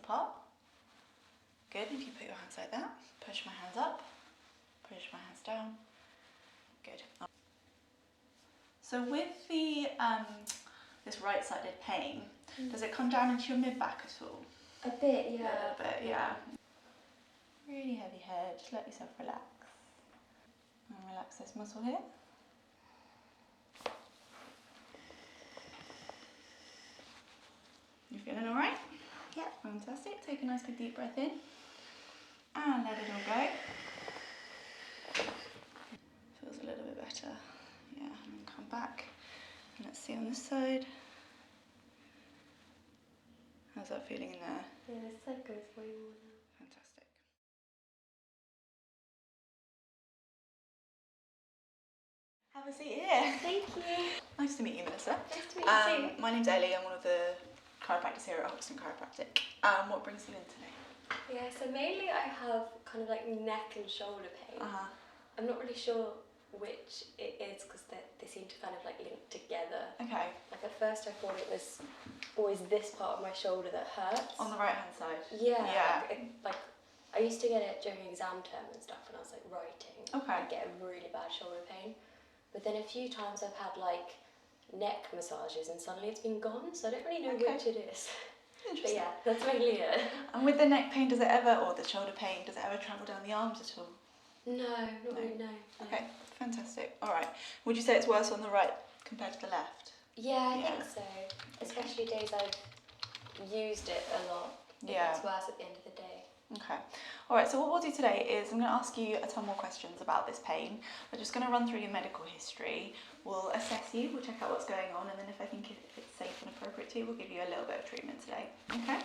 apart. Good. If you put your hands like that, push my hands up, push my hands down. Good. So with the this right-sided pain, does it come down into your mid-back at all? A bit, yeah. A little bit, yeah. Really heavy head, just let yourself relax. And relax this muscle here. You feeling alright? Yep. Fantastic. Take a nice big deep breath in. And let it all go. Feels a little bit better. Yeah, and then come back. And let's see on this side. How's that feeling in there? Yeah, this side goes way more now. Fantastic. Have a seat here. Thank you. Nice to meet you, Melissa. Nice to meet you too. My name's Ellie. I'm one of the chiropractors here at Hoxton Chiropractic. What brings you in today? Yeah, so mainly I have kind of like neck and shoulder pain. I'm not really sure which it is because they seem to kind of like link together. Okay. Like at first I thought it was always this part of my shoulder that hurts. On the right hand side? Yeah. Yeah. Like I used to get it during exam term and stuff when I was like writing. Okay. I'd get a really bad shoulder pain. But then a few times I've had like neck massages and suddenly it's been gone, so I don't really know which it is. But yeah, that's mainly it. And with the neck pain, does it ever, or the shoulder pain, does it ever travel down the arms at all? No, not really, no. Okay, fantastic. All right. Would you say it's worse on the right compared to the left? Yeah, I think so. Especially days I've used it a lot. Yeah. It's worse at the end of the day. Okay. All right, so what we'll do today is I'm going to ask you a ton more questions about this pain. We're just going to run through your medical history. We'll assess you, we'll check out what's going on, and then if I think it's safe and appropriate to you, we'll give you a little bit of treatment today. Okay?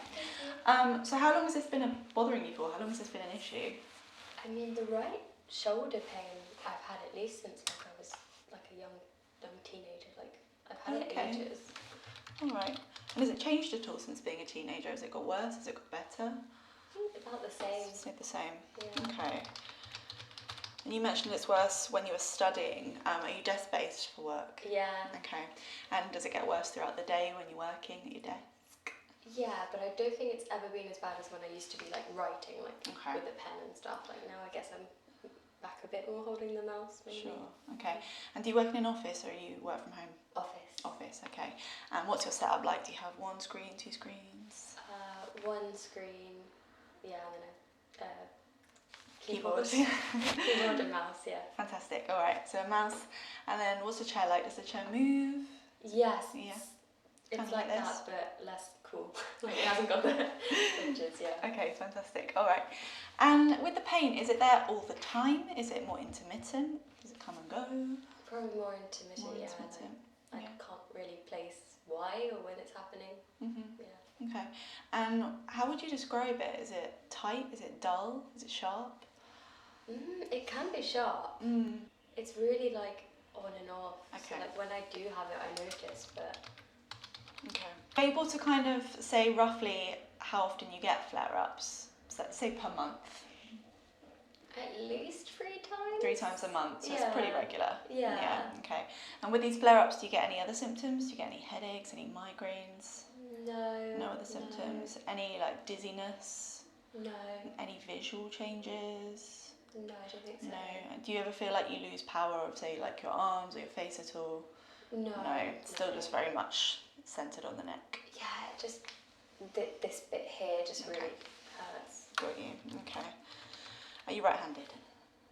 So how long has this been bothering you for? How long has this been an issue? I mean, the right shoulder pain I've had at least since like I was like a young teenager. Like I've had it ages. All right. And has it changed at all since being a teenager? Has it got worse? Has it got better? I think about the same. Stayed the same. Yeah. Okay. And you mentioned it's worse when you were studying. Are you desk-based for work? Yeah. Okay. And does it get worse throughout the day when you're working at your desk? Yeah, but I don't think it's ever been as bad as when I used to be like writing, like with the pen and stuff. Like now I guess I'm back a bit more holding the mouse maybe. Sure. Okay. And do you work in an office or you work from home? Office. Office, okay. And what's your setup like? Do you have one screen, two screens? One screen, yeah, and then a Keyboard. Keyboard and mouse, yeah. Fantastic. All right. So a mouse, and then what's the chair like? Does the chair move? Yes. Yeah. It's Kind of like like that, but less cool. Like it hasn't got the hinges, yeah. Okay, fantastic. All right. And with the pain, is it there all the time? Is it more intermittent? Does it come and go? Probably more intermittent, More yeah. intermittent. I can't really place why or when it's happening. Yeah. Okay. And how would you describe it? Is it tight? Is it dull? Is it sharp? It can be sharp. It's really like on and off. Okay. So like when I do have it, I notice, but. Okay. Are you able to kind of say roughly how often you get flare-ups? So let's say per month. At least 3 times. 3 times a month, so it's pretty regular. Yeah. Yeah. Okay. And with these flare-ups, do you get any other symptoms? Do you get any headaches? Any migraines? No. No other symptoms. Any like dizziness? No. Any visual changes? No, I don't think so. No. Do you ever feel like you lose power of, say, like your arms or your face at all? No. No. Still just very much centered on the neck. Yeah, just this bit here just really hurts. Got you. Okay. Are you right-handed?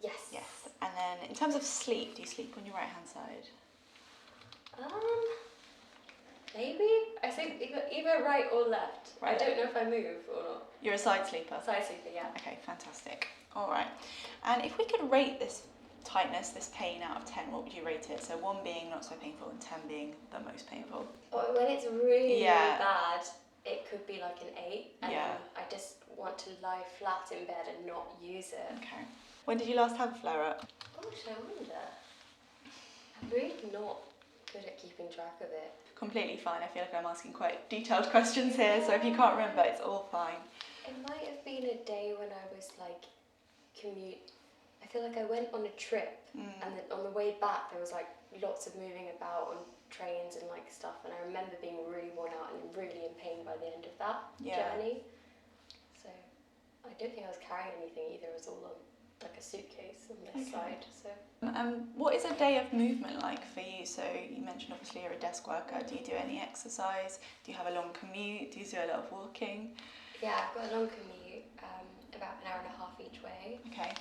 Yes. Yes. And then in terms of sleep, do you sleep on your right-hand side? Maybe. I think either right or left. Right. I don't know if I move or not. You're a side sleeper? Side sleeper, yeah. Okay, fantastic. All right. And if we could rate this tightness, this pain out of 10, what would you rate it? So 1 being not so painful and 10 being the most painful. When it's really bad, it could be like an 8. And then I just want to lie flat in bed and not use it. Okay. When did you last have a flare-up? Gosh, I wonder. I'm really not good at keeping track of it. Completely fine. I feel like I'm asking quite detailed questions here, so if you can't remember, it's all fine. It might have been a day when I was like I feel like I went on a trip and then on the way back there was like lots of moving about on trains and like stuff, and I remember being really worn out and really in pain by the end of that journey. don't think I was carrying anything either. It was all on like a suitcase on this side. So. What is a day of movement like for you? So you mentioned obviously you're a desk worker. Do you do any exercise? Do you have a long commute? Do you do a lot of walking? Yeah, I've got a long commute, about an hour and a half each way. Okay.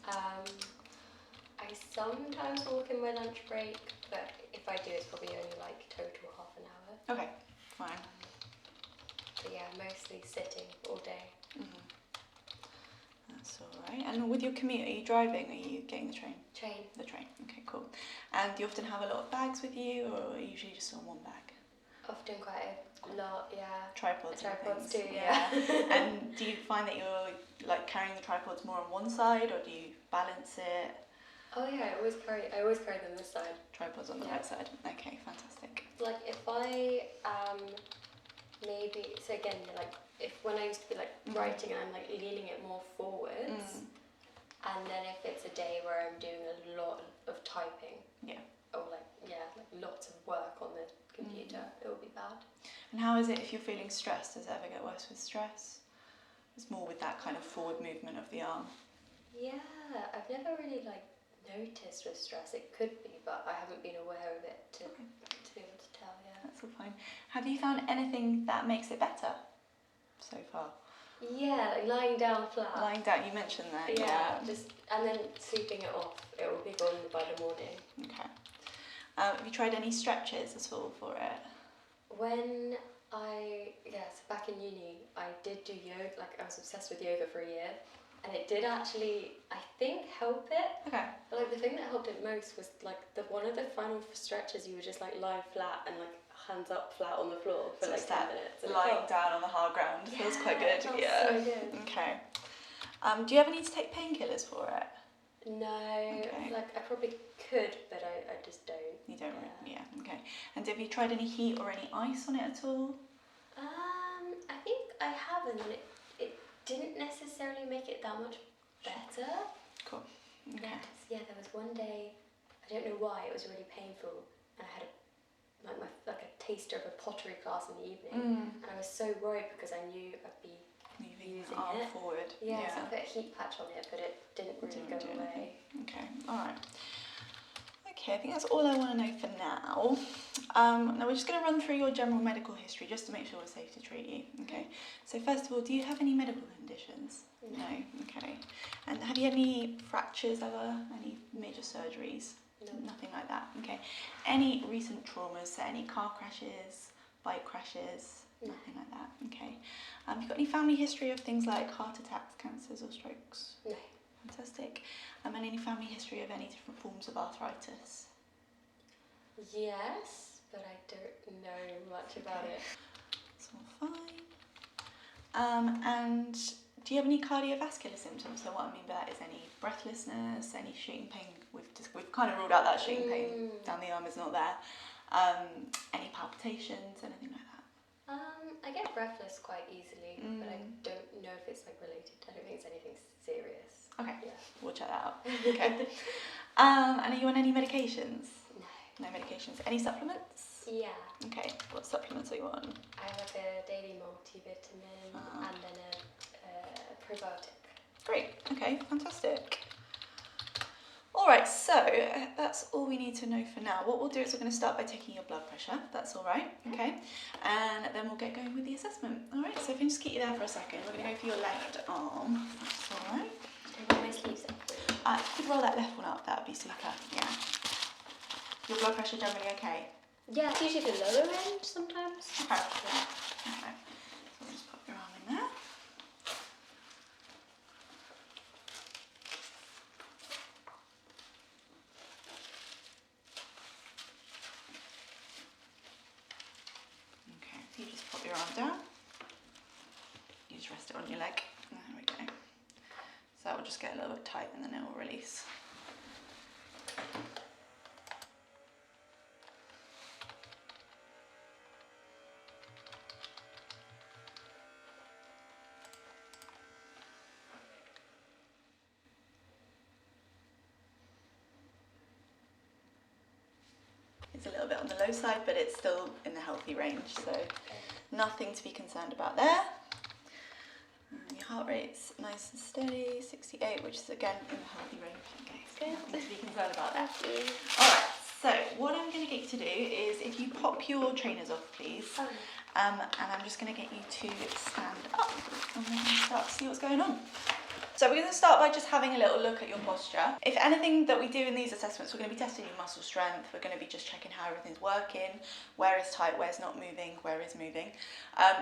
I sometimes walk in my lunch break, but if I do, it's probably only like total half an hour. Okay, fine. But yeah, mostly sitting all day. Mm-hmm. That's all right. And with your commute, are you driving? Are you getting the train? Train. The train. Okay, cool. And do you often have a lot of bags with you, or are you usually just on one bag? Often quite a lot, yeah. Tripods. Tripods and too, yeah. And do you find that you're like carrying the tripods more on one side, or do you balance it? Oh yeah, I always carry them this side. Tripods on the right side. Okay, fantastic. Like if I maybe, so again, like when I used to be like writing and I'm like leaning it more forwards, and then if it's a day where I'm doing a lot of typing, or like lots of work on the computer, it will be bad. And how is it if you're feeling stressed? Does it ever get worse with stress? It's more with that kind of forward movement of the arm. Yeah, I've never really like noticed with stress. It could be, but I haven't been aware of it to be able to tell. Yeah, that's all fine. Have you found anything that makes it better so far? Yeah, like lying down flat. Lying down, you mentioned that. Yeah, just and then sleeping it off. It will be gone by the morning. Okay. Have you tried any stretches at all for it? When back in uni, I did do yoga. Like I was obsessed with yoga for a year, and it did actually, I think, help it. Okay. But like the thing that helped it most was like one of the final stretches. You were just like lie flat and like hands up flat on the floor for so like 10 minutes. Lying down on the hard ground feels quite good. Felt Yeah. so good. Okay. Do you ever need to take painkillers for it? No. Okay. Like I probably could, but I just don't. You don't. Yeah. Okay. And have you tried any heat or any ice on it at all? I think I haven't, and it didn't necessarily make it that much better. Cool. Okay. Yeah, there was one day, I don't know why, it was really painful, and I had a taster of a pottery class in the evening, and I was so worried because I knew I'd be moving using arm it forward. Yeah, so I put a heat patch on it, but it didn't really go away. Okay, alright. Okay, I think that's all I want to know for now. Now we're just going to run through your general medical history just to make sure we're safe to treat you. Okay, so first of all, do you have any medical conditions? No. Okay. And have you had any fractures ever? Any major surgeries? No. Nothing like that. Okay. Any recent traumas? So any car crashes, bike crashes? No. Nothing like that. Okay. Have you got any family history of things like heart attacks, cancers, or strokes? No. Fantastic. And any family history of any different forms of arthritis? Yes, but I don't know much about it. It's all fine. And do you have any cardiovascular symptoms? So what I mean by that is any breathlessness, any shooting pain. We've kind of ruled out that shooting pain down the arm is not there. Any palpitations, anything like that? I get breathless quite easily, but I don't know if it's like related. I don't think it's anything serious. Okay, yeah. We'll check that out. Okay. And are you on any medications? No. No medications. Any supplements? Yeah. Okay, what supplements are you on? I have like a daily multivitamin and then a probiotic. Great, okay, fantastic. Alright, so that's all we need to know for now. What we'll do is we're going to start by taking your blood pressure, if that's alright, okay? And then we'll get going with the assessment. Alright, so if you can just keep you there for a second, we're going to go for your left arm, that's alright. Roll my sleeves up. If you could roll that left one up, that would be super, yeah. Your blood pressure generally okay? Yeah, it's usually the lower end sometimes. Okay. Yeah. Okay, so we'll just pop your arm in there. Okay, you just pop your arm down. You just rest it on your leg. There we go. So that will just get a little bit tight and then it will release. It's a little bit on the low side, but it's still in the healthy range, so nothing to be concerned about there. And your Heart rate's nice and steady, 68, which is again in the healthy range. Okay, so nothing to be concerned about that. Alright, so what I'm going to get you to do is if you pop your trainers off, please. And I'm just going to get you to stand up and then start to see what's going on. So we're going to start by just having a little look at your posture. If anything that we do in these assessments, we're going to be testing your muscle strength. We're going to be just checking how everything's working, where is tight, where's not moving, where is moving.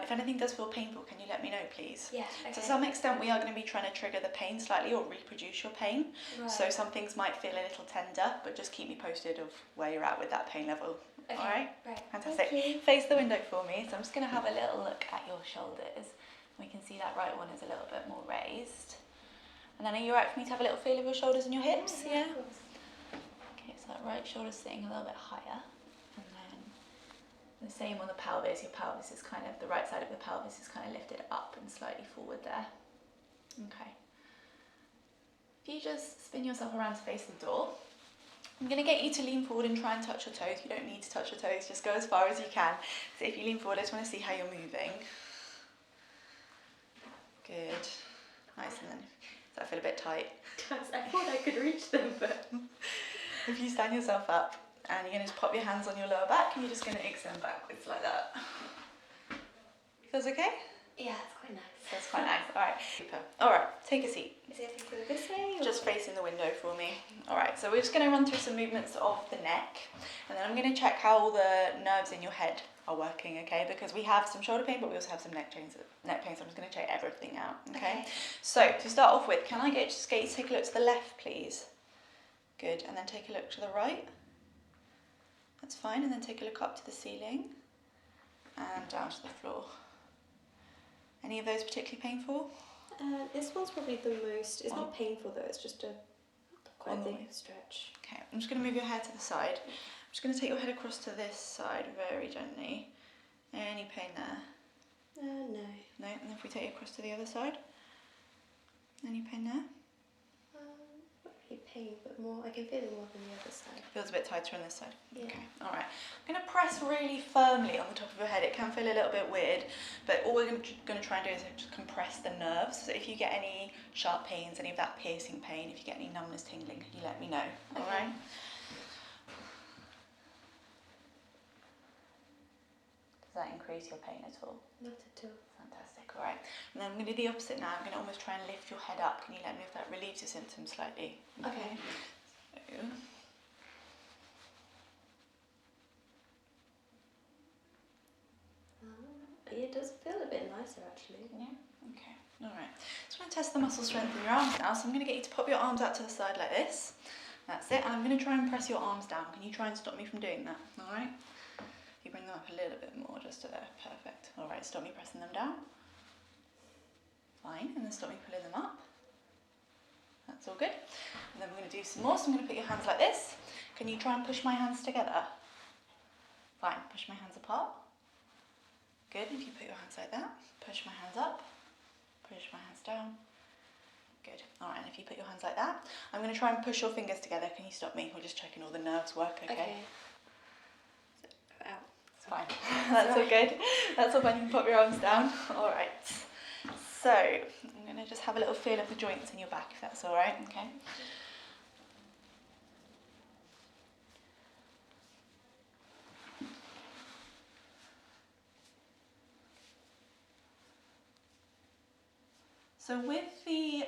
If anything does feel painful, can you let me know, please? Yeah, okay. To some extent, we are going to be trying to trigger the pain slightly or reproduce your pain. Right. So some things might feel a little tender, but just keep me posted of where you're at with that pain level. Okay. All right? Right. Fantastic. Face the window for me. So I'm just going to have a little look at your shoulders. We can see that right one is a little bit more raised. And then are you right for me to have a little feel of your shoulders and your hips? Yeah? Of course. Okay, so that right shoulder's sitting a little bit higher. And then the same on the pelvis. Your pelvis is kind of, the right side of the pelvis is kind of lifted up and slightly forward there. Okay. If you just spin yourself around to face the door, I'm going to get you to lean forward and try and touch your toes. You don't need to touch your toes, just go as far as you can. So if you lean forward, I just want to see how you're moving. Good. Nice, and then does that feel a bit tight? I thought I could reach them, but... If you stand yourself up and you're going to just pop your hands on your lower back and you're just going to extend backwards like that. Feels okay? Yeah, it's quite nice. That's quite nice. Alright, super. Alright, take a seat. Is it facing this way? Or? Just facing the window for me. Alright, so we're just going to run through some movements of the neck and then I'm going to check how all the nerves in your head are working, okay? Because we have some shoulder pain, but we also have some neck pain, so I'm just going to check everything out, okay? So, to start off with, can I get you to take a look to the left, please? Good, and then take a look to the right. That's fine, and then take a look up to the ceiling and down to the floor. Any of those particularly painful? This one's probably the most, it's not painful though, it's just quite a big stretch. Okay, I'm just going to move your hair to the side. I'm just going to take your head across to this side very gently. Any pain there? No. No, and if we take it across to the other side? Any pain there? Not really pain, but more, I can feel it more than the other side. Feels a bit tighter on this side? Yeah. Okay, alright. I'm going to press really firmly on the top of your head. It can feel a little bit weird, but all we're going to try and do is just compress the nerves. So if you get any sharp pains, any of that piercing pain, if you get any numbness, tingling, can you let me know? Okay. Alright? Does that increase your pain at all? Not at all. Fantastic, alright. And then I'm going to do the opposite now. I'm going to almost try and lift your head up. Can you let me know if that relieves your symptoms slightly? Okay. So, it does feel a bit nicer actually. yeah, okay, alright. Just want to test the muscle strength in your arms now. So I'm going to get you to pop your arms out to the side like this. That's it. And I'm going to try and press your arms down. Can you try and stop me from doing that? Alright. You bring them up a little bit more, just to there. Perfect. Alright, stop me pressing them down. Fine, and then stop me pulling them up. That's all good. And then we're going to do some more. So I'm going to put your hands like this. Can you try and push my hands together? Fine, push my hands apart. Good, if you put your hands like that, push my hands up, push my hands down. Good. Alright, and if you put your hands like that, I'm going to try and push your fingers together. Can you stop me? We're just checking all the nerves work, okay? Out. It's fine. That's all good. That's all fine. You can pop your arms down. Alright. So, I'm going to just have a little feel of the joints in your back, if that's alright, okay? So with the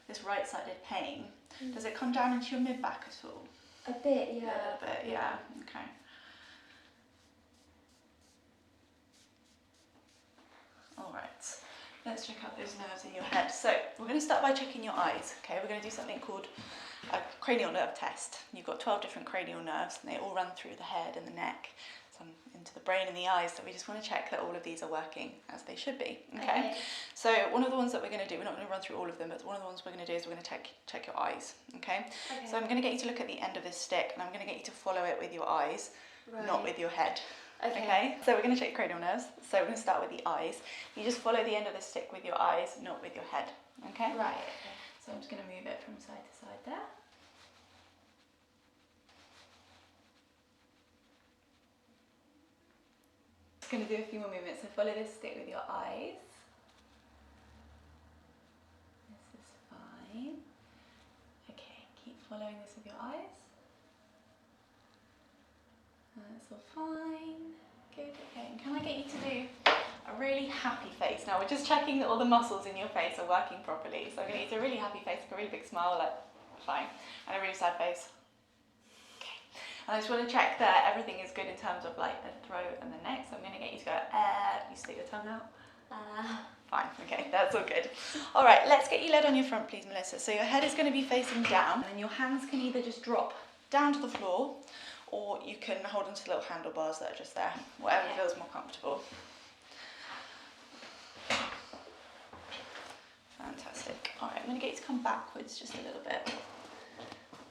this right-sided pain, does it come down into your mid-back at all? A bit, yeah. A little bit, yeah. Okay. All right. Let's check out those nerves in your head. So we're going to start by checking your eyes. Okay, we're going to do something called a cranial nerve test. You've got 12 different cranial nerves, and they all run through the head and the neck, some into the brain and the eyes. So we just want to check that all of these are working as they should be. Okay. So one of the ones that we're going to do, we're not going to run through all of them, but one of the ones we're going to do is we're going to check your eyes. Okay. So I'm going to get you to look at the end of this stick, and I'm going to get you to follow it with your eyes, not with your head. Okay, so we're going to check your cranial nerves. So we're going to start with the eyes. You just follow the end of the stick with your eyes, not with your head. Okay? Right, okay. So I'm just going to move it from side to side there. Just going to do a few more movements. So follow this stick with your eyes. fine. Okay, keep following this with your eyes. That's all fine. Good, okay. And can I get you to do a really happy face? Now we're just checking that all the muscles in your face are working properly. So I'm going to use a really happy face, like a really big smile, like fine. And a really sad face. Okay. And I just want to check that everything is good in terms of like the throat and the neck. So I'm going to get you to go, you stick your tongue out. Fine, okay, that's all good. All right, let's get you led on your front, please, Melissa. So your head is going to be facing down, and your hands can either just drop down to the floor, or you can hold onto the little handlebars that are just there, whatever feels more comfortable. Fantastic. All right, I'm going to get you to come backwards just a little bit.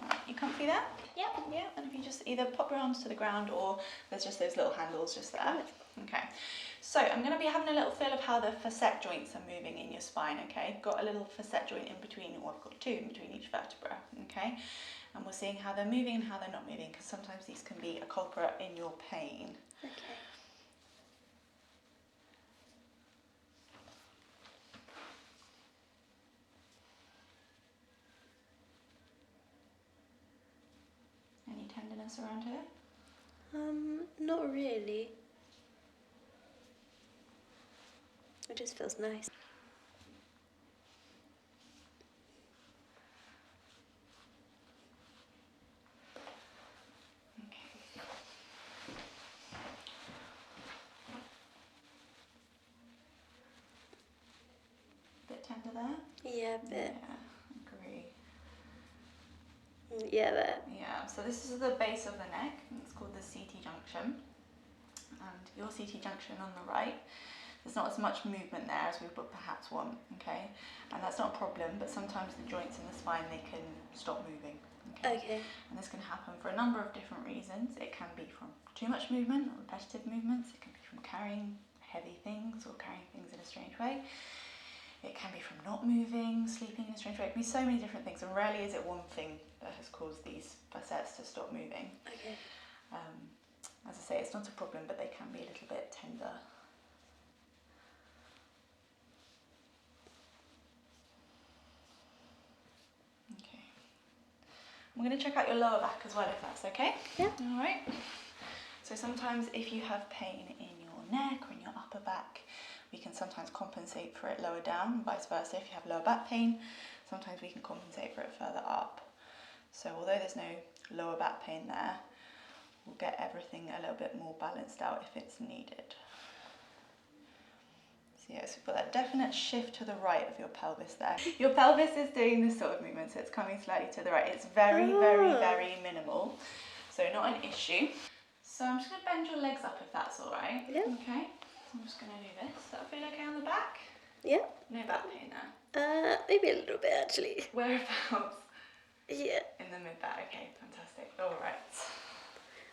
All right, you comfy there? Yep. Yeah, and if you just either pop your arms to the ground, or there's just those little handles just there. Okay. So I'm going to be having a little feel of how the facet joints are moving in your spine, okay? Got a little facet joint in between, or I've got two in between each vertebra, okay? And we're seeing how they're moving and how they're not moving, because sometimes these can be a culprit in your pain. Okay. Any tenderness around here? Not really. It just feels nice. Bit tender there? Yeah, a bit. Yeah, agree. Yeah, that. Yeah, so this is the base of the neck, and it's called the CT junction. And your CT junction on the right, there's not as much movement there as we would perhaps want, okay? And that's not a problem, but sometimes the joints in the spine, they can stop moving, okay? And this can happen for a number of different reasons. It can be from too much movement or repetitive movements. It can be from carrying heavy things or carrying things in a strange way. It can be from not moving, sleeping in a strange way. It can be so many different things, and rarely is it one thing that has caused these facets to stop moving. Okay. As I say, it's not a problem, but they can be a little bit tender. Okay. I'm going to check out your lower back as well, if that's okay. Yeah. All right. So sometimes if you have pain in your neck or in your upper back, we can sometimes compensate for it lower down, and vice versa. If you have lower back pain, sometimes we can compensate for it further up. So although there's no lower back pain there, we'll get everything a little bit more balanced out if it's needed. So yes, we've got that definite shift to the right of your pelvis there. Your pelvis is doing this sort of movement, so it's coming slightly to the right. It's very, very minimal, so not an issue. So I'm just going to bend your legs up if that's all right. Yeah. Okay. So I'm just going to do this. Does that feel okay on the back? Yeah. No back pain there? Maybe a little bit actually. Whereabouts? Yeah. In the mid-back. Okay, fantastic. All right.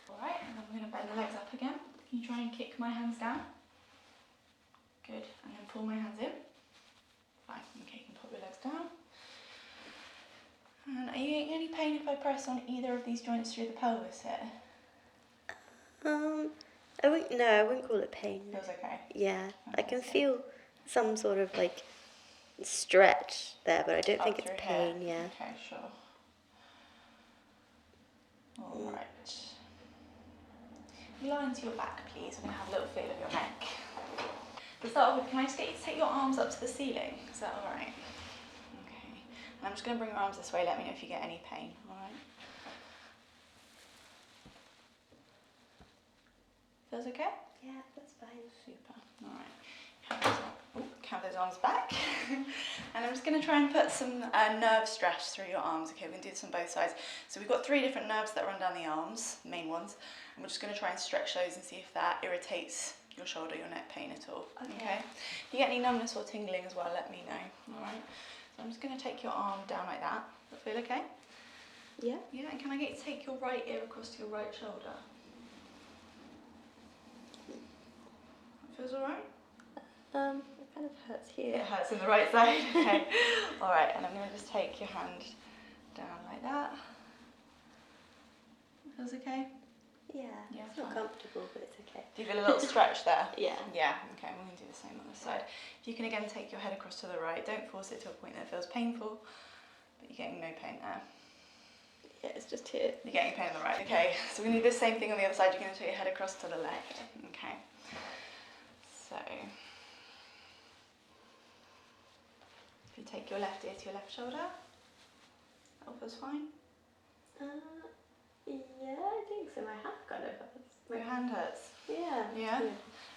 All right, and I'm going to bend the legs up again. Can you try and kick my hands down? Good. And then pull my hands in. Fine. Okay, you can put your legs down. And are you getting any pain if I press on either of these joints through the pelvis here? I wouldn't call it pain. Feels okay? Yeah, I can feel some sort of like stretch there, but I don't think it's pain. Here. Yeah. Okay, sure. All right. You lie onto your back, please. We're going to have a little feel of your neck. To start off with, can I just get you to take your arms up to the ceiling? Is that all right? Okay. And I'm just going to bring your arms this way. Let me know if you get any pain. All right. Feels okay? Yeah, that's fine. Super. All right. Count those arms back. And I'm just going to try and put some nerve stress through your arms. Okay, we're going to do this on both sides. So we've got 3 different nerves that run down the arms, main ones. And we're just going to try and stretch those and see if that irritates your shoulder, your neck pain at all. Okay. If you get any numbness or tingling as well, let me know. All right. So I'm just going to take your arm down like that. Does that feel okay? Yeah. Yeah, and can I get you to take your right ear across to your right shoulder? Feels all right? It kind of hurts here. It hurts in the right side. Okay. All right, and I'm going to just take your hand down like that. Feels okay? Yeah. Yeah, It's not fine. comfortable, but it's okay. Do you feel a little stretch there? Yeah. Yeah. Okay, we're going to do the same on this side. If you can again take your head across to the right, don't force it to a point that feels painful. but you're getting no pain there. Yeah, it's just here. You're getting pain on the right. Okay, so we're going to do the same thing on the other side. You're going to take your head across to the left. Okay. So, if you take your left ear to your left shoulder, that feels fine. Yeah, I think so. My hand kind of hurts. Your hand hurts? Yeah. Yeah?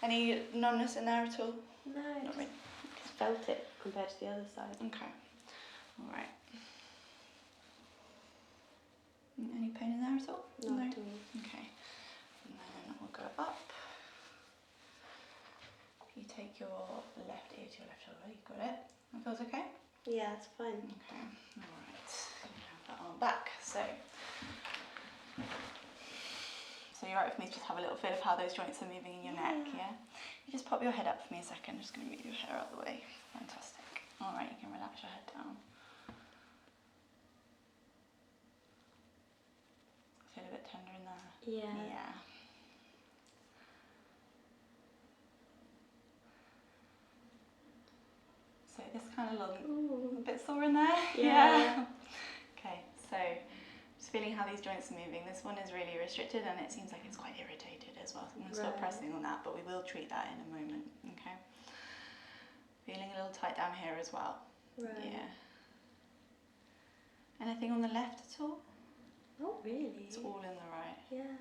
Any numbness in there at all? No, Not really. just felt it compared to the other side. Okay. Alright. Any pain in there at all? Not at all. Okay. And then we'll go up. You take your left ear to your left shoulder. You've got it. That feels okay? Yeah, it's fine. Okay. Alright. Have that arm back. So you're right with me to just have a little feel of how those joints are moving in your neck, yeah? You just pop your head up for me a second. I'm just going to move your hair out of the way. Fantastic. Alright, you can relax your head down. Feel a bit tender in there? Yeah. Yeah. So this kind of long, a bit sore in there? Yeah. Okay, so just feeling how these joints are moving. This one is really restricted and it seems like it's quite irritated as well. So I'm going to stop pressing on that, but we will treat that in a moment, okay? Feeling a little tight down here as well. Right. Yeah. Anything on the left at all? Not really. It's all in the right. Yeah.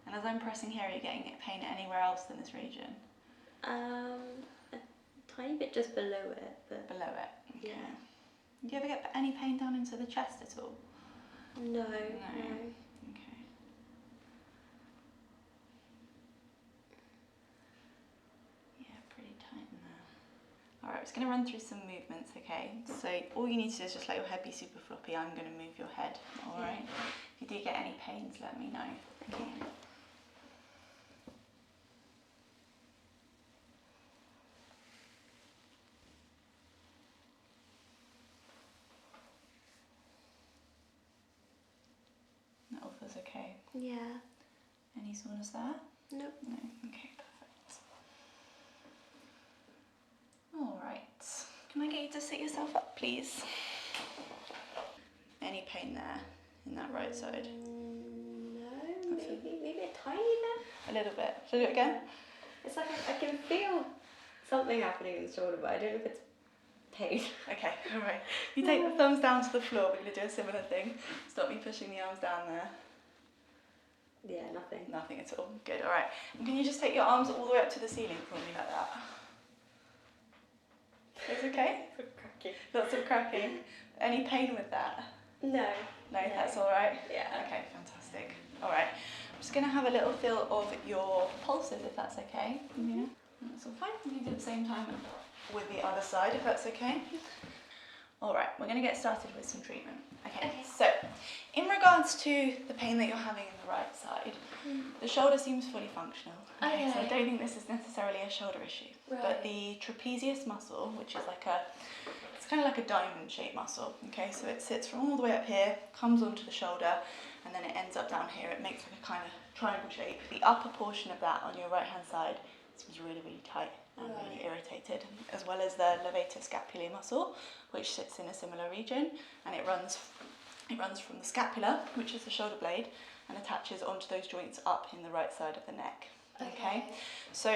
And as I'm pressing here, are you getting pain anywhere else in this region? A tiny bit just below it, but Below it? Okay. yeah. Do you ever get any pain down into the chest at all? No. Okay. Yeah, pretty tight in there. Alright, we're just going to run through some movements, okay? So all you need to do is just let your head be super floppy. I'm going to move your head, alright? If you do get any pains, let me know. Okay. That all feels okay. Yeah. Any soreness there? Nope. No? Okay, perfect. Alright. Can I get you to sit yourself up, please? Any pain there in that right side? No, maybe a tiny bit. A little bit. Shall I do it again? It's like I can feel something happening in the shoulder, but I don't know if it's pain. Okay, alright. You take the thumbs down to the floor. We're going to do a similar thing. Stop me pushing the arms down there. Yeah, nothing. Nothing at all. Good, alright. And can you just take your arms all the way up to the ceiling for me like that? It's okay? Cracking. Lots of cracking. Any pain with that? No. No, that's alright? Yeah. Okay, fantastic. Alright. I'm just going to have a little feel of your pulses if that's okay. Yeah. That's all fine. You can do it at the same time with the other side if that's okay. Alright, we're going to get started with some treatment. Okay, so in regards to the pain that you're having in the right side, the shoulder seems fully functional. Okay, so I don't think this is necessarily a shoulder issue. Right. But the trapezius muscle, which is it's kind of like a diamond shaped muscle. Okay, so it sits from all the way up here, comes onto the shoulder, and then it ends up down here. It makes like a kind of triangle shape. The upper portion of that on your right hand side seems really, really tight and really irritated, as well as the levator scapulae muscle, which sits in a similar region, and it runs from the scapula, which is the shoulder blade, and attaches onto those joints up in the right side of the neck. Okay. So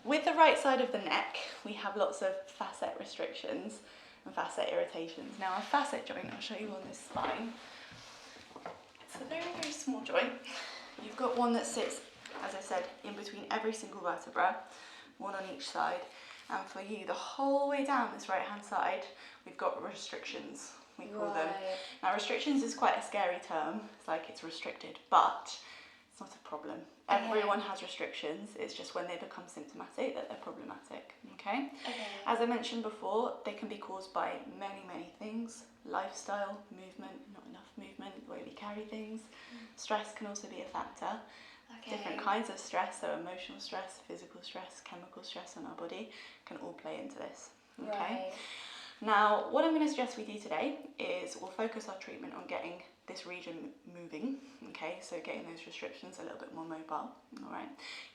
with the right side of the neck, we have lots of facet restrictions and facet irritations. Now a facet joint, I'll show you on this spine. It's a very, very small joint. You've got one that sits, as I said, in between every single vertebra, one on each side. And for you, the whole way down this right hand side, we've got restrictions, we call them. Now restrictions is quite a scary term. It's like it's restricted, but it's not a problem. Everyone has restrictions. It's just when they become symptomatic that they're problematic. Okay? As I mentioned before, they can be caused by many, many things. Lifestyle, movement, not enough movement, the way we carry things. Stress can also be a factor. Different kinds of stress, so emotional stress, physical stress, chemical stress on our body can all play into this. Okay? Now, what I'm going to suggest we do today is we'll focus our treatment on getting this region moving, okay, so getting those restrictions a little bit more mobile, alright.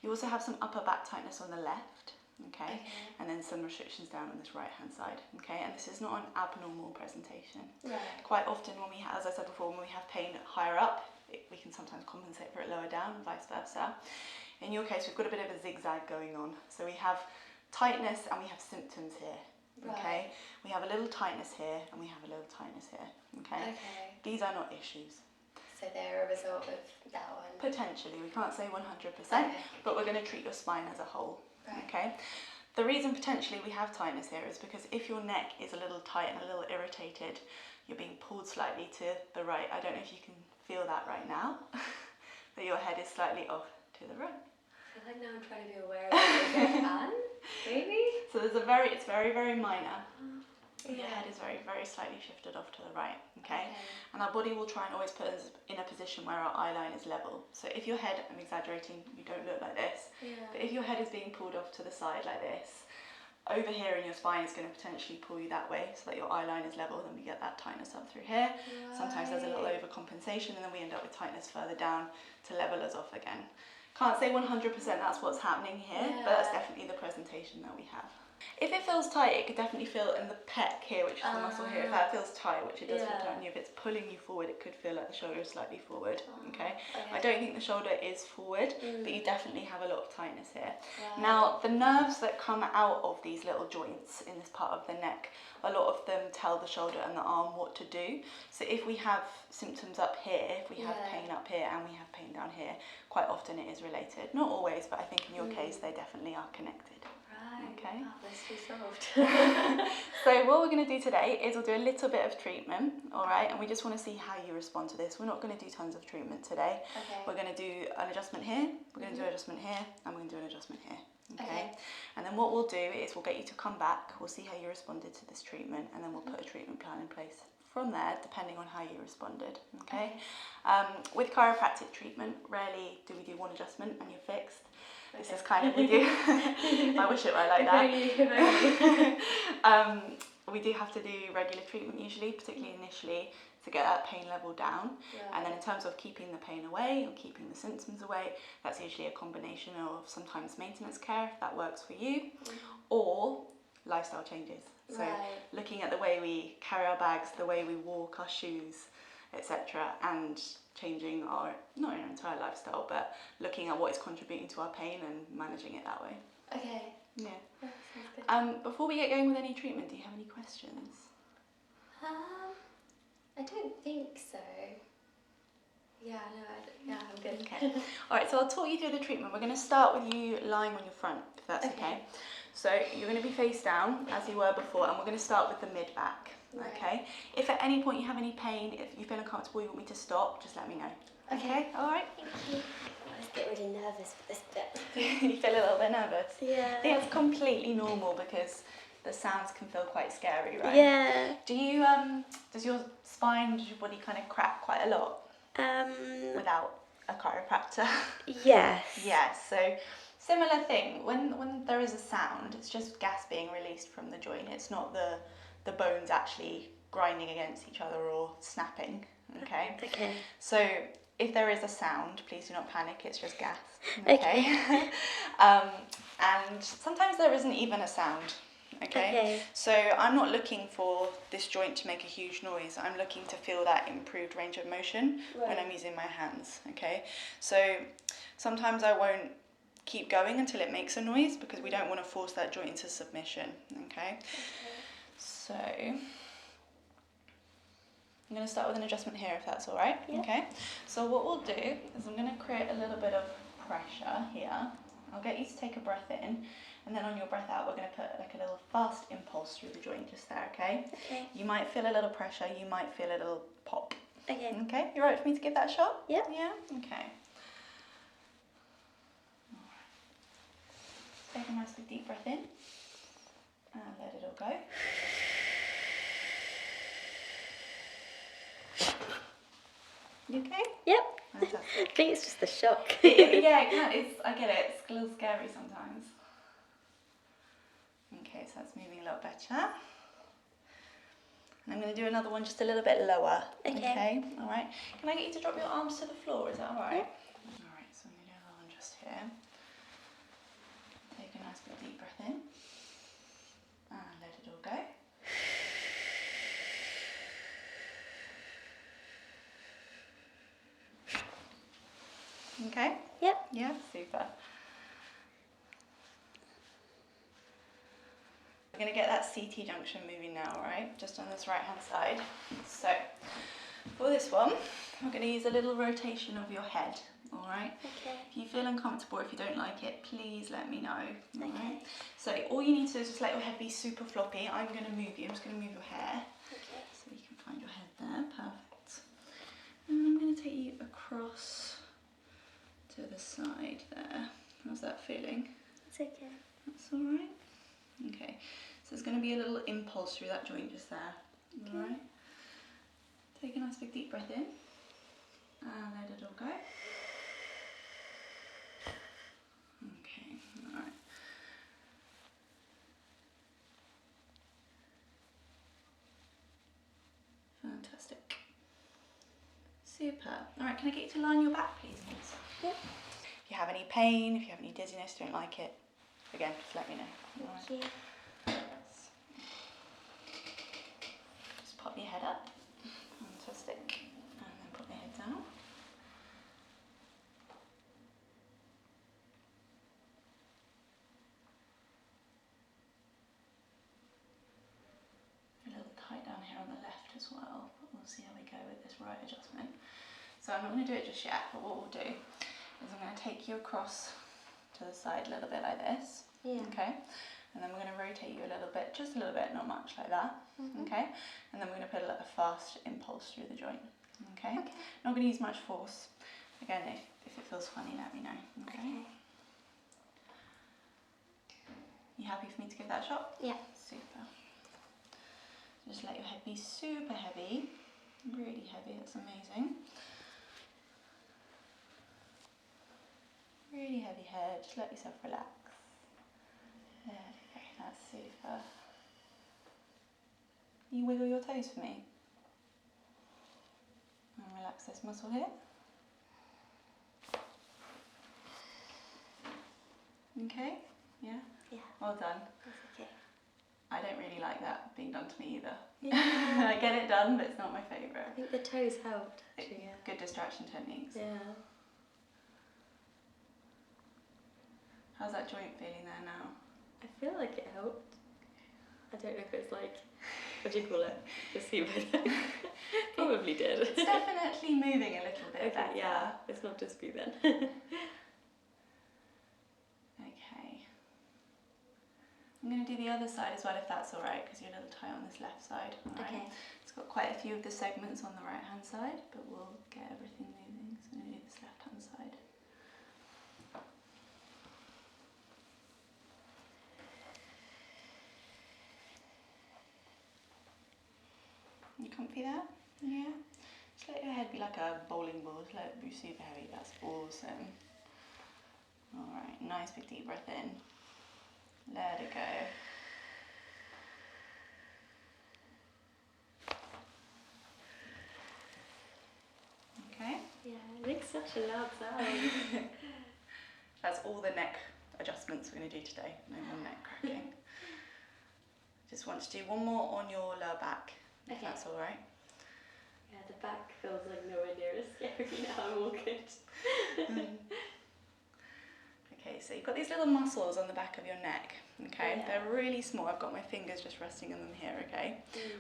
You also have some upper back tightness on the left, okay? And then some restrictions down on this right-hand side, okay? And this is not an abnormal presentation. Right. Quite often when we have, as I said before, when we have pain higher up, we can sometimes compensate for it lower down and vice versa. In your case, we've got a bit of a zigzag going on. So we have tightness and we have symptoms here, okay? We have a little tightness here and we have a little tightness here, okay? These are not issues. So they're a result of that one? Potentially, we can't say 100%, but we're going to treat your spine as a whole, okay? The reason potentially we have tightness here is because if your neck is a little tight and a little irritated, you're being pulled slightly to the right. I don't know if you can feel that right now, that your head is slightly off to the right. I feel like now I'm trying to be aware of it if I can, maybe? So it's very, very minor. Your head is very, very slightly shifted off to the right, okay? And our body will try and always put us in a position where our eye line is level. So if your head, I'm exaggerating, you don't look like this, but if your head is being pulled off to the side like this, over here in your spine is going to potentially pull you that way so that your eye line is level, then we get that tightness up through here. Sometimes there's a little overcompensation and then we end up with tightness further down to level us off again. Can't say 100% that's what's happening here, but that's definitely the presentation that we have. If it feels tight, it could definitely feel in the pec here, which is the muscle here. If that feels tight, which it does feel tight on you, if it's pulling you forward, it could feel like the shoulder is slightly forward, okay? I don't think the shoulder is forward, but you definitely have a lot of tightness here. Now, the nerves that come out of these little joints in this part of the neck, a lot of them tell the shoulder and the arm what to do. So if we have symptoms up here, if we have pain up here and we have pain down here, quite often it is related. Not always, but I think in your case, they definitely are connected. Okay. Mystery solved. So what we're going to do today is we'll do a little bit of treatment, all right? And we just want to see how you respond to this. We're not going to do tons of treatment today. We're going to do an adjustment here, we're going to do an adjustment here, and we're going to do an adjustment here. Okay. And then what we'll do is we'll get you to come back, we'll see how you responded to this treatment, and then we'll put a treatment plan in place from there, depending on how you responded, okay? With chiropractic treatment, rarely do we do one adjustment and you're fixed. This is kind of, we do, I wish it were like that. We do have to do regular treatment usually, particularly initially, to get that pain level down. And then in terms of keeping the pain away or keeping the symptoms away, that's usually a combination of sometimes maintenance care, if that works for you, or lifestyle changes. So looking at the way we carry our bags, the way we walk, our shoes, etc., and changing our, not our entire lifestyle, but looking at what is contributing to our pain and managing it that way. Okay. Yeah. That sounds good. Before we get going with any treatment, do you have any questions? I don't think so. Yeah, no, I'm good. Okay. All right, so I'll talk you through the treatment. We're going to start with you lying on your front, if that's okay. So you're going to be face down, as you were before, and we're going to start with the mid-back, okay? If at any point you have any pain, if you feel uncomfortable, you want me to stop, just let me know. Okay? All right? Thank you. I was getting really nervous for this bit. You feel a little bit nervous? Yeah. I think that's completely normal because the sounds can feel quite scary, right? Yeah. Do you, does your spine, does your body kind of crack quite a lot? Without a chiropractor? Yes. Yes, so similar thing. When there is a sound, it's just gas being released from the joint. It's not the bones actually grinding against each other or snapping, okay? Okay. So if there is a sound, please do not panic, it's just gas, okay? And sometimes there isn't even a sound, okay? So I'm not looking for this joint to make a huge noise. I'm looking to feel that improved range of motion when I'm using my hands, okay? So sometimes I won't keep going until it makes a noise because we don't want to force that joint into submission, okay? So I'm going to start with an adjustment here if that's all right, okay? So what we'll do is I'm going to create a little bit of pressure here. I'll get you to take a breath in, and then on your breath out we're going to put like a little fast impulse through the joint just there, okay? You might feel a little pressure, you might feel a little pop. Okay, you right for me to give that a shot? Yeah. Okay. Take a nice big deep breath in and let it all go. You okay? Yep. Fantastic. I think it's just the shock. Yeah, I get it. It's a little scary sometimes. Okay, so that's moving a lot better. And I'm going to do another one just a little bit lower. Okay. All right. Can I get you to drop your arms to the floor? Is that all right? All right, so I'm going to do another one just here. Take a nice big deep breath in. Okay? Yep. Yeah, super. We're going to get that CT junction moving now, right? Just on this right hand side. So, for this one, we're going to use a little rotation of your head, alright? Okay. If you feel uncomfortable, if you don't like it, please let me know. Okay. Right? So, all you need to do is just let your head be super floppy. I'm going to move you, I'm just going to move your hair. Okay. So you can find your head there, perfect. And I'm going to take you across to the side there. How's that feeling? It's okay. That's alright. Okay, so there's going to be a little impulse through that joint just there. Okay. Alright. Take a nice big deep breath in and let it all go. Okay, alright. Fantastic. Super. Alright, can I get you to lie on your back, please, miss? Yep. If you have any pain, if you have any dizziness, don't like it, again, just let me know. Thank you. Just pop your head up. Fantastic. And then put your head down. A little tight down here on the left as well, but we'll see how we go with this right adjustment. So I'm not going to do it just yet, but what we'll do is I'm going to take you across to the side a little bit like this. Yeah. Okay. And then we're going to rotate you a little bit, just a little bit, not much, like that. Okay. And then we're going to put a fast impulse through the joint. Okay. Not going to use much force. Again, if it feels funny, let me know. Okay. You happy for me to give that a shot? Yeah. Super. Just let your head be super heavy, really heavy. That's amazing. Really heavy head. Just let yourself relax. There we go. That's super. You wiggle your toes for me. And relax this muscle here. Okay? Yeah? Yeah. Well done. That's okay. I don't really like that being done to me either. Yeah. I get it done, but it's not my favourite. I think the toes helped. Actually, yeah. Good distraction techniques. Yeah. How's that joint feeling there now? I feel like it helped. I don't know if it's like, what do you call it? Placebo. Probably did. It's definitely moving a little bit better. Yeah, it's not just me then. Okay. I'm going to do the other side as well if that's alright, because you're a little tight on this left side. All right? Okay. It's got quite a few of the segments on the right hand side, but we'll get everything moving. So I'm going to do this left hand side. You comfy there? Yeah? Just let your head be like a bowling ball, just let it be super heavy, that's awesome. Alright, nice big deep breath in. Let it go. Okay? Yeah, it makes such a loud sound. That's all the neck adjustments we're going to do today. No more neck cracking. Just want to do one more on your lower back, if that's alright. Yeah, the back feels like nowhere near as scary now. I'm all good. Okay, so you've got these little muscles on the back of your neck, okay? Yeah. They're really small. I've got my fingers just resting on them here, okay?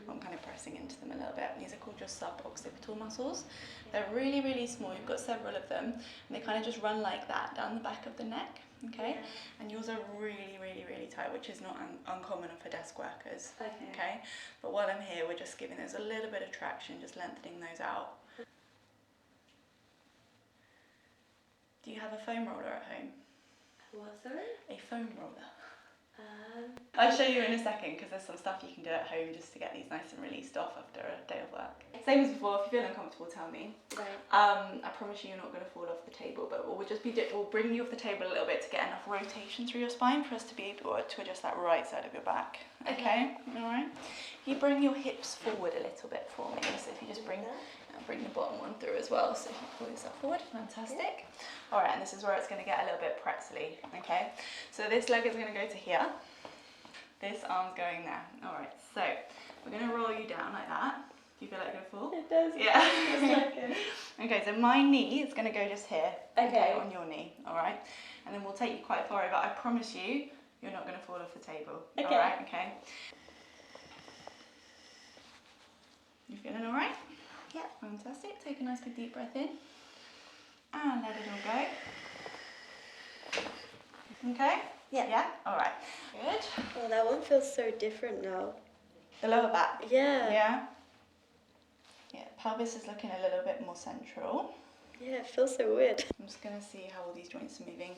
I'm kind of pressing into them a little bit. These are called your sub-occipital muscles. They're really, really small. You've got several of them, and they kind of just run like that down the back of the neck, okay? Yeah. And yours are really, really, really tight, which is not uncommon for desk workers, Okay. okay? But while I'm here, we're just giving those a little bit of traction, just lengthening those out. Do you have a foam roller at home? What, sorry? A foam roller. I'll show you in a second, because there's some stuff you can do at home just to get these nice and released off after a day of work. Same as before, if you feel uncomfortable, tell me. Right. I promise you you're not going to fall off the table, but we'll bring you off the table a little bit to get enough rotation through your spine for us to be able to adjust that right side of your back. Okay? Alright? You bring your hips forward a little bit for me, so if you just bring the bottom one through as well, so if you pull yourself forward, fantastic. Alright, and this is where it's going to get a little bit pretzely, okay? So this leg is going to go to here, this arm's going there. Alright, so we're going to roll you down like that, Do you feel like you're gonna fall? It does. Yeah. It feels like it. Okay, so my knee is gonna go just here. Okay. On your knee, all right? And then we'll take you quite far over. I promise you, you're not gonna fall off the table. Okay. All right, okay. You feeling all right? Yeah. Fantastic. Take a nice big deep breath in. And let it all go. Okay? Yeah. Yeah? All right. Good. Oh, that one feels so different now. The lower back. Yeah. Yeah? Yeah, pelvis is looking a little bit more central. Yeah, it feels so weird. I'm just going to see how all these joints are moving.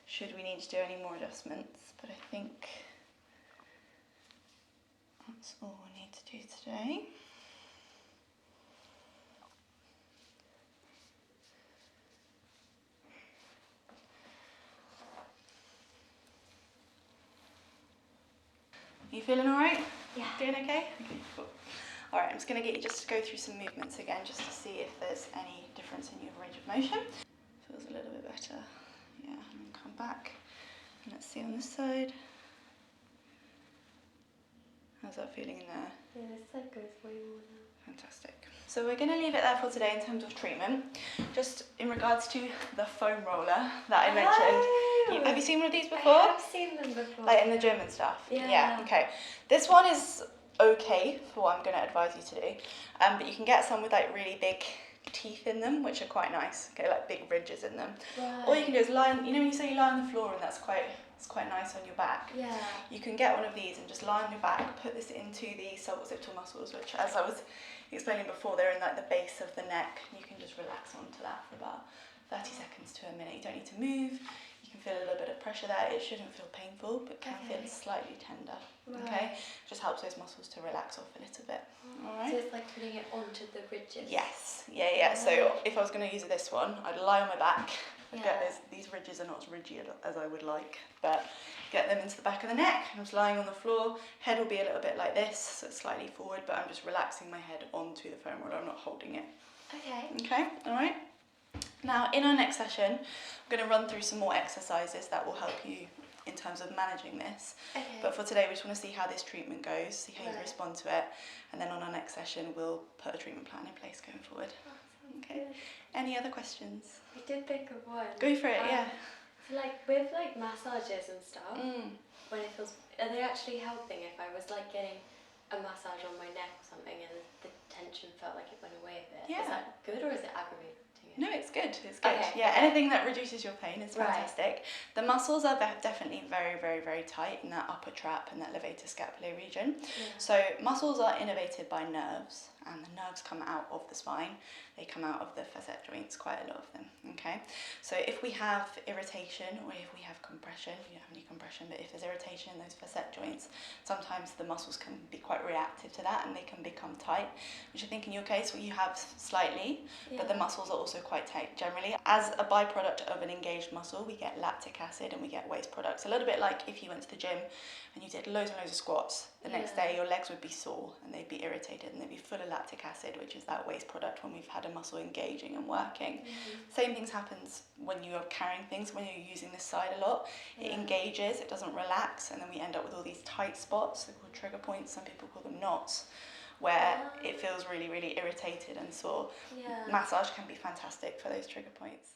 Should we need to do any more adjustments? But I think that's all we need to do today. You feeling all right? Yeah. Doing okay? Okay, cool. All right, I'm just going to get you just to go through some movements again, just to see if there's any difference in your range of motion. Feels a little bit better. Yeah, and then come back. And let's see on this side. How's that feeling in there? Yeah, this side goes way more now. Fantastic. So we're going to leave it there for today in terms of treatment. Just in regards to the foam roller that I mentioned. Have you seen one of these before? I have seen them before. Like in the gym and stuff? Yeah. Okay. This one is okay for what I'm going to advise you to do. But you can get some with like really big teeth in them, which are quite nice. Okay, like big ridges in them. Right. All you can do is lie on, you know when you say you lie on the floor and it's quite nice on your back? Yeah. You can get one of these and just lie on your back, put this into the suboccipital muscles, which as I was explaining before, they're in like the base of the neck. You can just relax onto that for about 30 seconds to a minute. You don't need to move. You can feel a little bit of pressure there. It shouldn't feel painful, but can feel slightly tender. Right. Okay? Just helps those muscles to relax off a little bit. All right? So it's like putting it onto the ridges? Yes. Yeah. So if I was going to use this one, I'd lie on my back. These ridges are not as rigid as I would like, but get them into the back of the neck. I'm just lying on the floor. Head will be a little bit like this, so it's slightly forward, but I'm just relaxing my head onto the foam roller. I'm not holding it. Okay, all right. Now, in our next session, I'm going to run through some more exercises that will help you in terms of managing this. Okay. But for today, we just want to see how this treatment goes, see how you respond to it, and then on our next session, we'll put a treatment plan in place going forward. Okay. Any other questions? I did think of one. Go for it, yeah. So like with like massages and stuff, when it feels, are they actually helping if I was like getting a massage on my neck or something and the tension felt like it went away a bit? Yeah. Is that good or is it aggravating? No, it's good. It's good. Okay. Yeah, anything that reduces your pain is fantastic. Right. The muscles are definitely very, very, very tight in that upper trap and that levator scapulae region. Yeah. So muscles are innervated by nerves, and the nerves come out of the spine. They come out of the facet joints, quite a lot of them. Okay. So if we have irritation or if we have compression, you don't have any compression, but if there's irritation in those facet joints, sometimes the muscles can be quite reactive to that and they can become tight, which I think in your case what you have slightly, but the muscles are also quite tight generally. As a byproduct of an engaged muscle, we get lactic acid and we get waste products. A little bit like if you went to the gym and you did loads and loads of squats, the next day your legs would be sore and they'd be irritated and they'd be full of lactic acid, which is that waste product when we've had a muscle engaging and working. Same things happens when you are carrying things, when you're using this side a lot. It engages, it doesn't relax, and then we end up with all these tight spots. They're called trigger points, some people call them knots, where it feels really, really irritated and sore. Massage can be fantastic for those trigger points.